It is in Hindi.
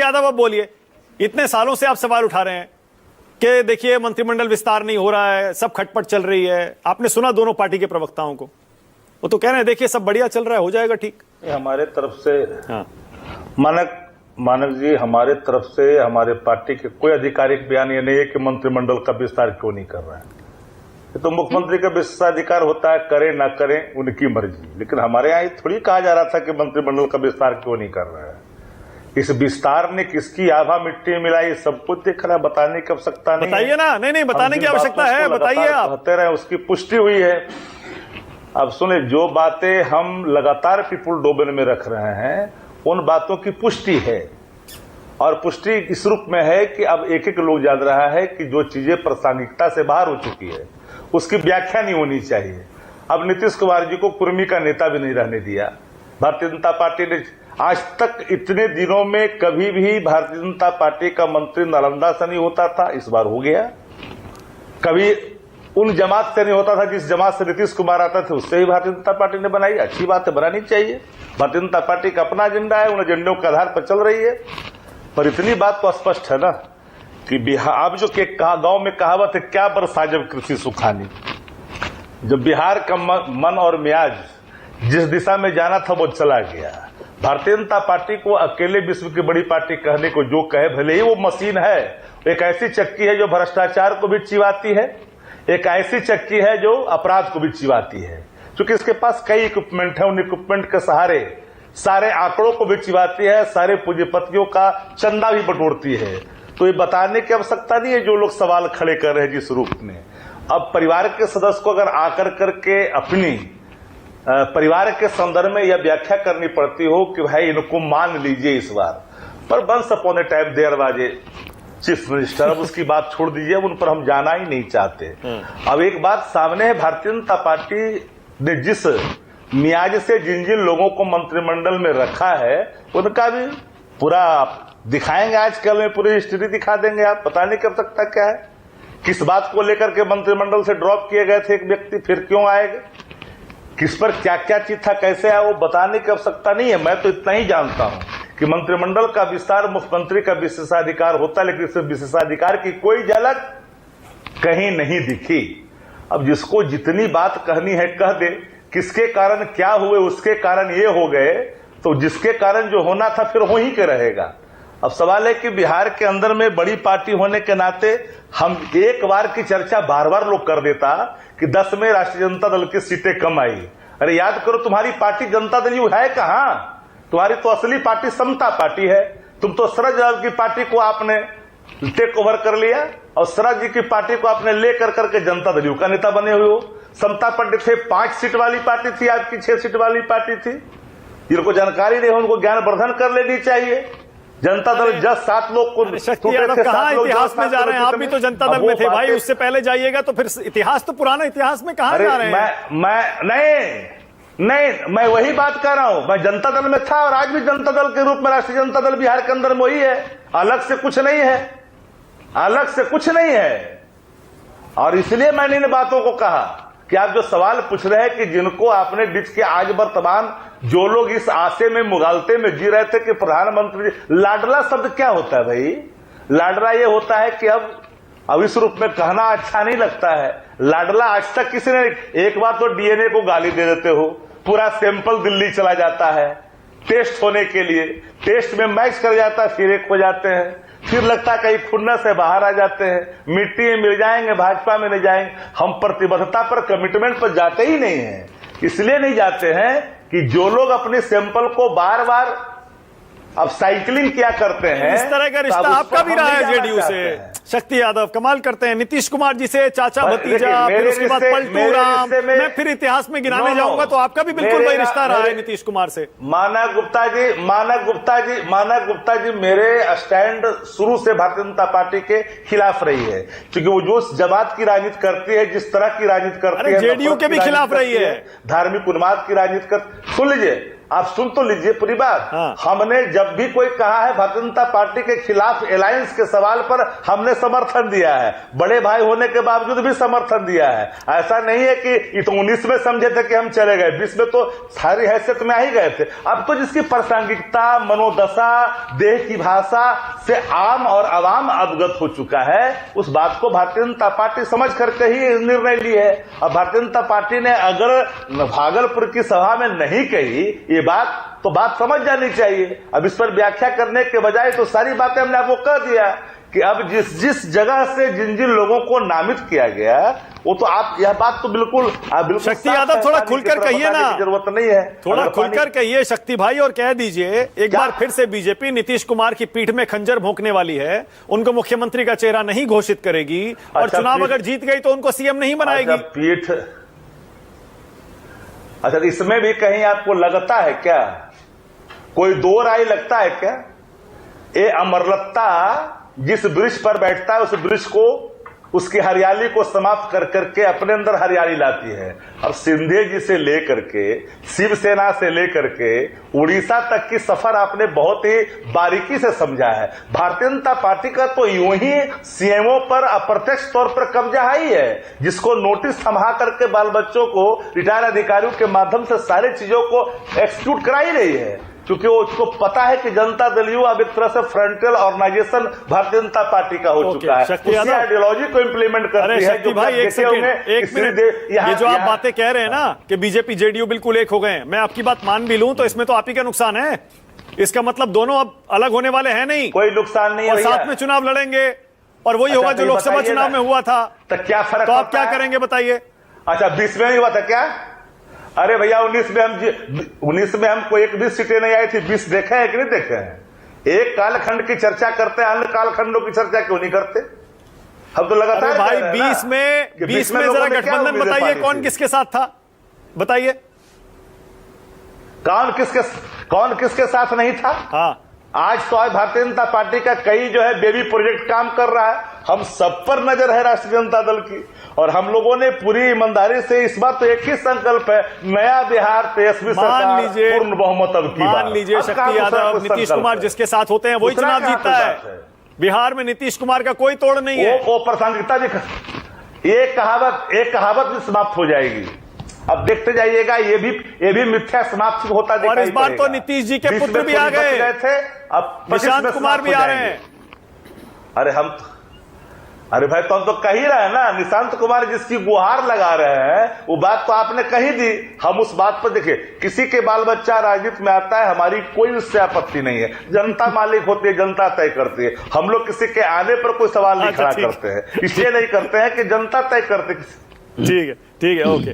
यादव, अब बोलिए, इतने सालों से आप सवाल उठा रहे हैं कि देखिए मंत्रिमंडल विस्तार नहीं हो रहा है, सब खटपट चल रही है। आपने सुना दोनों पार्टी के प्रवक्ताओं को, वो तो कह रहे हैं देखिए सब बढ़िया चल रहा है, हो जाएगा ठीक। हमारे तरफ से हाँ, मानक जी, हमारे तरफ से हमारे पार्टी के कोई आधिकारिक बयान ये नहीं है कि मंत्रिमंडल का विस्तार क्यों नहीं कर रहा है। ये तो मुख्यमंत्री का विशेषाधिकार होता है, करें ना करें उनकी मर्जी। लेकिन हमारे यहाँ थोड़ी कहा जा रहा था कि मंत्रिमंडल का विस्तार क्यों नहीं कर रहा है। इस विस्तार ने किसकी आभा मिट्टी मिलाई, सब कुछ दिख रहा है, बताने की आवश्यकता नहीं। बताइए ना। नहीं, बताने की आवश्यकता है, बताइए आप। कहते रहे, उसकी पुष्टि हुई है। अब सुने, जो बातें हम लगातार पीपुल डोमेन में रख रहे हैं उन बातों की पुष्टि है, और पुष्टि इस रूप में है कि अब एक एक लोग जान रहा है कि जो चीजें प्रासंगिकता से बाहर हो चुकी है उसकी व्याख्या नहीं होनी चाहिए। अब नीतीश कुमार जी को कुर्मी का नेता भी नहीं रहने दिया। भारतीय जनता पार्टी ने आज तक इतने दिनों में कभी भी भारतीय जनता पार्टी का मंत्री नालंदा से नहीं होता था, इस बार हो गया। कभी उन जमात से नहीं होता था जिस जमात से नीतीश कुमार आता थे, उससे ही भारतीय जनता पार्टी ने बनाई। अच्छी बात है, बनानी चाहिए। भारतीय जनता पार्टी का अपना एजेंडा है, उन एजेंडों के आधार पर चल रही है। पर इतनी बात तो स्पष्ट है ना कि बिहार, अब जो गांव में कहावत है, क्या बरसा जब कृषि सुखानी। जब बिहार का मन और मियाज जिस दिशा में जाना था वो चला गया। भारतीय जनता पार्टी को अकेले विश्व की बड़ी पार्टी कहने को जो कहे, भले ही वो मशीन है, एक ऐसी चक्की है जो भ्रष्टाचार को भी चिवाती है, एक ऐसी चक्की है जो अपराध को भी चिवाती है। क्योंकि इसके पास कई इक्विपमेंट है, उन इक्विपमेंट के सहारे सारे आंकड़ों को भी चिवाती है, सारे पूंजीपतियों का चंदा भी बटोरती है। तो ये बताने की आवश्यकता नहीं है जो लोग सवाल खड़े कर रहे हैं जिस रूप में। अब परिवार के सदस्य को अगर आकर करके अपनी परिवार के संदर्भ में यह व्याख्या करनी पड़ती हो कि भाई इनको मान लीजिए इस बार, पर once upon a time there was a chief minister, अब उसकी बात छोड़ दीजिए, उन पर हम जाना ही नहीं चाहते। अब एक बात सामने है, भारतीय जनता पार्टी ने जिस मियाज से जिन जिन लोगों को मंत्रिमंडल में रखा है उनका भी पूरा दिखाएंगे। आजकल में पूरी हिस्ट्री दिखा देंगे। आप बताने की आवश्यकता क्या है, किस बात को लेकर के मंत्रिमंडल से ड्रॉप किए गए थे एक व्यक्ति, फिर क्यों आएगा, किस पर क्या क्या चीज था, कैसे आया, वो बताने की आवश्यकता नहीं है। मैं तो इतना ही जानता हूं कि मंत्रिमंडल का विस्तार मुख्यमंत्री का विशेषाधिकार होता है, लेकिन इस विशेषाधिकार की कोई झलक कहीं नहीं दिखी। अब जिसको जितनी बात कहनी है कह दे, किसके कारण क्या हुए, उसके कारण ये हो गए, तो जिसके कारण जो होना था फिर हो ही के रहेगा। अब सवाल है कि बिहार के अंदर में बड़ी पार्टी होने के नाते हम एक बार की चर्चा बार बार लोग कर देता कि 10 में राष्ट्रीय जनता दल की सीटें कम आई। अरे याद करो, तुम्हारी पार्टी जनता दल यू है कहां? तुम्हारी तो असली पार्टी समता पार्टी है। तुम तो शरद यादव की पार्टी को आपने टेक ओवर कर लिया और शरद जी की पार्टी को आपने लेकर करके जनता दल का नेता बने हुए हो। समता पार्टी थे 5 सीट वाली पार्टी थी, आपकी 6 सीट वाली पार्टी थी। जिनको जानकारी नहीं है उनको ज्ञानवर्धन कर लेनी चाहिए। जनता दल 7 लोग को कहाँ इतिहास में जा रहे हैं? आप भी तो जनता दल में थे भाई, उससे पहले जाइएगा तो फिर इतिहास तो पुराना इतिहास में कहाँ जा रहे हैं? नहीं, मैं वही बात कर रहा हूं। मैं जनता दल में था और आज भी जनता दल के रूप में राष्ट्रीय जनता दल बिहार के अंदर में वही है, अलग से कुछ नहीं है, अलग से कुछ नहीं है। और इसलिए मैंने इन बातों को कहा कि आप जो सवाल पूछ रहे हैं कि जिनको आपने डिच के, आज वर्तमान जो लोग इस आशे में मुगालते में जी रहे थे कि प्रधानमंत्री, लाडला शब्द क्या होता है भाई? लाडला ये होता है कि अब इस रूप में कहना अच्छा नहीं लगता है। लाडला आज तक किसी ने, एक बार तो डीएनए को गाली दे देते हो, पूरा सैंपल दिल्ली चला जाता है टेस्ट होने के लिए, टेस्ट में मैच कर जाता है, फिर एक हो जाते हैं, फिर लगता है कहीं खुन्नस से बाहर आ जाते हैं, मिट्टी में मिल जाएंगे, भाजपा में नहीं जाएंगे। हम प्रतिबद्धता पर, कमिटमेंट पर जाते ही नहीं है। इसलिए नहीं जाते हैं कि जो लोग अपने सैंपल को बार बार अब साइकिलिंग क्या करते हैं, इस तरह का रिश्ता आपका भी रहा है जेडीयू से। शक्ति यादव कमाल करते हैं, नीतीश कुमार जी से चाचा भतीजा, फिर उसके बाद पलटू राम, मैं फिर इतिहास में गिनाने जाऊंगा तो आपका भी बिल्कुल वही रिश्ता रहा है नीतीश कुमार से। मानक गुप्ता जी मेरे स्टैंड शुरू से भारतीय जनता पार्टी के खिलाफ रही है, क्योंकि वो जो जमात की राजनीति करती है, जिस तरह की राजनीति करती है, जेडीयू के भी खिलाफ रही है, धार्मिक उन्माद की राजनीति कर। सुन लीजिए, आप सुन तो लीजिए पूरी बात। हाँ। हमने जब भी कोई कहा है भारतीय जनता पार्टी के खिलाफ अलायंस के सवाल पर हमने समर्थन दिया है, बड़े भाई होने के बावजूद भी समर्थन दिया है। ऐसा नहीं है कि ये तो 19 में समझे थे कि हम चले गए, 20 में तो सारी हैसियत में आ ही गए थे। अब तो जिसकी प्रासंगिकता, मनोदशा, देह की भाषा से आम और आवाम अवगत हो चुका है, उस बात को भारतीय जनता पार्टी समझ करके ही निर्णय ली है। अब भारतीय जनता पार्टी ने अगर भागलपुर की सभा में नहीं कही ये बात, तो बात समझ जानी चाहिए। अब इस पर व्याख्या करने के बजाय तो सारी बातें हमने आपको कह दिया कि अब जिस जगह से जिन जिन लोगों को नामित किया गया, वो तो आप यह बात तो बिल्कुल शक्ति यादव थोड़ा खुलकर कहिए ना, जरूरत नहीं है, थोड़ा खुलकर कहिए शक्ति भाई, और कह दीजिए एक बार फिर से बीजेपी नीतीश कुमार की पीठ में खंजर भोंकने वाली है, उनको मुख्यमंत्री का चेहरा नहीं घोषित करेगी और चुनाव अगर जीत गई तो उनको सीएम नहीं बनाएगी। पीठ, अच्छा इसमें भी कहीं आपको लगता है क्या, कोई दो राय लगता है क्या? ये अमरलता जिस वृक्ष पर बैठता है उस वृक्ष को, उसकी हरियाली को समाप्त कर करके अपने अंदर हरियाली लाती है। अब सिंधे जी से लेकर के, शिवसेना से लेकर के उड़ीसा तक की सफर आपने बहुत ही बारीकी से समझा है। भारतीय जनता पार्टी का तो यूं ही सीएमओ पर अप्रत्यक्ष तौर पर कब्जा ही है, जिसको नोटिस थमा करके बाल बच्चों को रिटायर अधिकारियों के माध्यम से सारी चीजों को एक्सक्यूट करा ही रही है, क्योंकि वो उसको पता है कि जनता दल यू अब एक तरह से frontal organisation Bharatiya Janata party का हो चुका है, उसी आइडियोलॉजी को इम्प्लीमेंट करती है। शक्ति भाई एक सेकंड, एक मिनट, ये जो आप बातें कह रहे हैं ना कि बीजेपी जेडीयू बिल्कुल एक हो गए, मैं आपकी बात मान भी लूं तो इसमें तो आप ही का नुकसान है। इसका मतलब दोनों अब अलग होने वाले हैं नहीं, कोई नुकसान नहीं है, और साथ में चुनाव लड़ेंगे और वही होगा जो लोकसभा चुनाव में हुआ था। तो क्या फर्क, तो आप क्या करेंगे बताइए? अच्छा 20 में ही हुआ था क्या? अरे भैया 19 में हमको एक भी सीटें नहीं आई थी, 20 देखे हैं कि नहीं देखे हैं? एक कालखंड की चर्चा करते हैं, अन्य कालखंडों की चर्चा क्यों नहीं करते? हम तो लगातार भाई 20 में जरा गठबंधन बताइए, कौन किसके साथ था बताइए? कौन किसके साथ नहीं था? हाँ, आज तो आज भारतीय जनता पार्टी का कई जो है बेबी प्रोजेक्ट काम कर रहा है, हम सब पर नजर है राष्ट्रीय जनता दल की, और हम लोगों ने पूरी ईमानदारी से इस बार तो एक ही संकल्प है, नया बिहार तेजस्वी सरकार, पूर्ण बहुमत अब की बार। मान लीजिए शक्ति यादव, नीतीश कुमार जिसके साथ होते हैं वही चुनाव जीतता है। बिहार में नीतीश कुमार का कोई तोड़ नहीं है। वो प्रासंगिकता भी, एक कहावत भी समाप्त हो जाएगी। अब देखते जाइएगा, ये भी मिथ्या समाप्ति होता दिखाई और इस बार तो नीतीश जी के पुत्र भी आ गए थे, अब निशांत कुमार भी आ रहे हैं। अरे भाई तो हम तो कह ही रहे हैं ना, निशांत कुमार जिसकी गुहार लगा रहे हैं वो बात तो आपने कही दी। हम उस बात पर देखिए, किसी के बाल बच्चा राजनीति में आता है, हमारी कोई उससे आपत्ति नहीं है, जनता मालिक होती है, जनता तय करती है। हम लोग किसी के आने पर कोई सवाल नहीं खड़ा करते हैं, इसलिए नहीं करते हैं कि जनता तय करते। ठीक है, ओके।